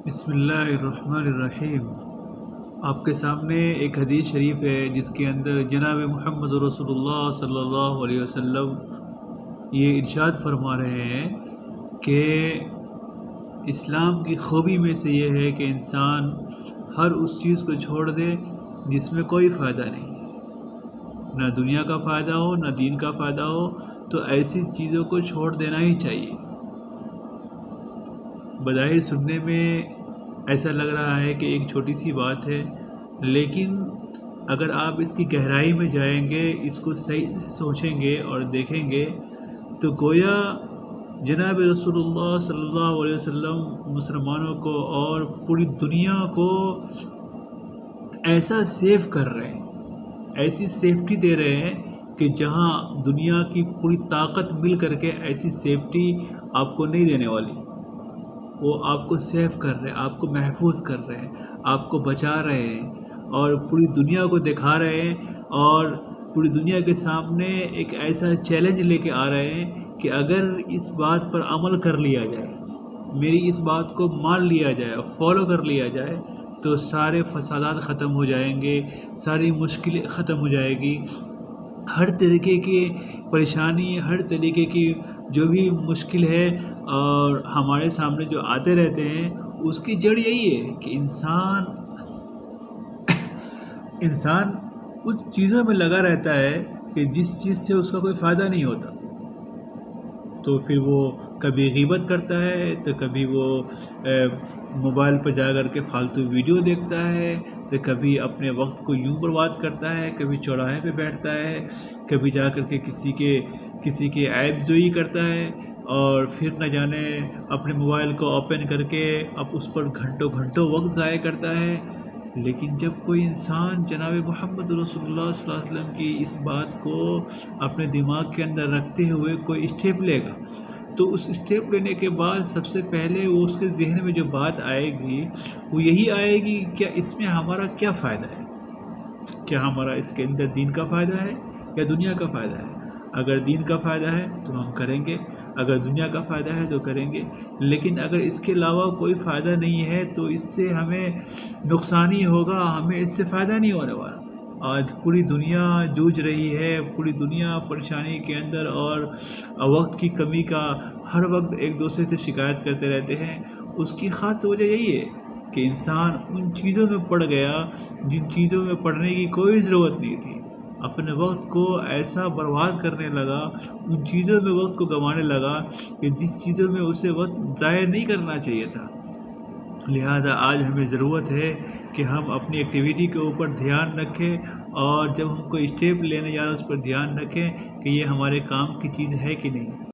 بسم اللہ الرحمن الرحیم۔ آپ کے سامنے ایک حدیث شریف ہے جس کے اندر جناب محمد رسول اللہ صلی اللہ علیہ وسلم یہ ارشاد فرما رہے ہیں کہ اسلام کی خوبی میں سے یہ ہے کہ انسان ہر اس چیز کو چھوڑ دے جس میں کوئی فائدہ نہیں، نہ دنیا کا فائدہ ہو نہ دین کا فائدہ ہو، تو ایسی چیزوں کو چھوڑ دینا ہی چاہیے۔ بظاہر سننے میں ایسا لگ رہا ہے کہ ایک چھوٹی سی بات ہے، لیکن اگر آپ اس کی گہرائی میں جائیں گے، اس کو صحیح سے سوچیں گے اور دیکھیں گے تو گویا جناب رسول اللہ صلی اللہ علیہ وسلم مسلمانوں کو اور پوری دنیا کو ایسا سیو کر رہے ہیں، ایسی سیفٹی دے رہے ہیں کہ جہاں دنیا کی پوری طاقت مل کر کے ایسی سیفٹی آپ کو نہیں دینے والی۔ وہ آپ کو سیف کر رہے ہیں، آپ کو محفوظ کر رہے ہیں، آپ کو بچا رہے ہیں اور پوری دنیا کو دکھا رہے ہیں، اور پوری دنیا کے سامنے ایک ایسا چیلنج لے کے آ رہے ہیں کہ اگر اس بات پر عمل کر لیا جائے، میری اس بات کو مان لیا جائے، فالو کر لیا جائے، تو سارے فسادات ختم ہو جائیں گے، ساری مشکلیں ختم ہو جائے گی، ہر طریقے کی پریشانی، ہر طریقے کی جو بھی مشکل ہے اور ہمارے سامنے جو آتے رہتے ہیں، اس کی جڑ یہی ہے کہ انسان ان چیزوں میں لگا رہتا ہے کہ جس چیز سے اس کا کوئی فائدہ نہیں ہوتا، تو پھر وہ کبھی غیبت کرتا ہے، تو کبھی وہ موبائل پر جا کر کے فالتو ویڈیو دیکھتا ہے، تو کبھی اپنے وقت کو یوں برباد کرتا ہے، کبھی چوراہے پہ بیٹھتا ہے، کبھی جا کر کے کسی کے عیب جوئی کرتا ہے، اور پھر نہ جانے اپنے موبائل کو اوپن کر کے اب اس پر گھنٹوں گھنٹوں وقت ضائع کرتا ہے۔ لیکن جب کوئی انسان جناب محمد رسول اللہ صلی اللہ علیہ وسلم کی اس بات کو اپنے دماغ کے اندر رکھتے ہوئے کوئی اسٹیپ لے گا، تو اس اسٹیپ لینے کے بعد سب سے پہلے وہ اس کے ذہن میں جو بات آئے گی وہ یہی آئے گی، کیا اس میں ہمارا کیا فائدہ ہے؟ کیا ہمارا اس کے اندر دین کا فائدہ ہے یا دنیا کا فائدہ ہے؟ اگر دین کا فائدہ ہے تو ہم کریں گے، اگر دنیا کا فائدہ ہے تو کریں گے، لیکن اگر اس کے علاوہ کوئی فائدہ نہیں ہے تو اس سے ہمیں نقصان ہی ہوگا، ہمیں اس سے فائدہ نہیں ہونے والا۔ آج پوری دنیا جوجھ رہی ہے، پوری دنیا پریشانی کے اندر اور وقت کی کمی کا ہر وقت ایک دوسرے سے شکایت کرتے رہتے ہیں۔ اس کی خاص وجہ یہی ہے کہ انسان ان چیزوں میں پڑ گیا جن چیزوں میں پڑنے کی کوئی ضرورت نہیں تھی، اپنے وقت کو ایسا برباد کرنے لگا، ان چیزوں میں وقت کو گنوانے لگا کہ جس چیزوں میں اسے وقت ضائع نہیں کرنا چاہیے تھا۔ لہذا آج ہمیں ضرورت ہے کہ ہم اپنی ایکٹیویٹی کے اوپر دھیان رکھیں، اور جب ہم کوئی اسٹیپ لینے جا رہے ہیں اس پر دھیان رکھیں کہ یہ ہمارے کام کی چیز ہے کہ نہیں۔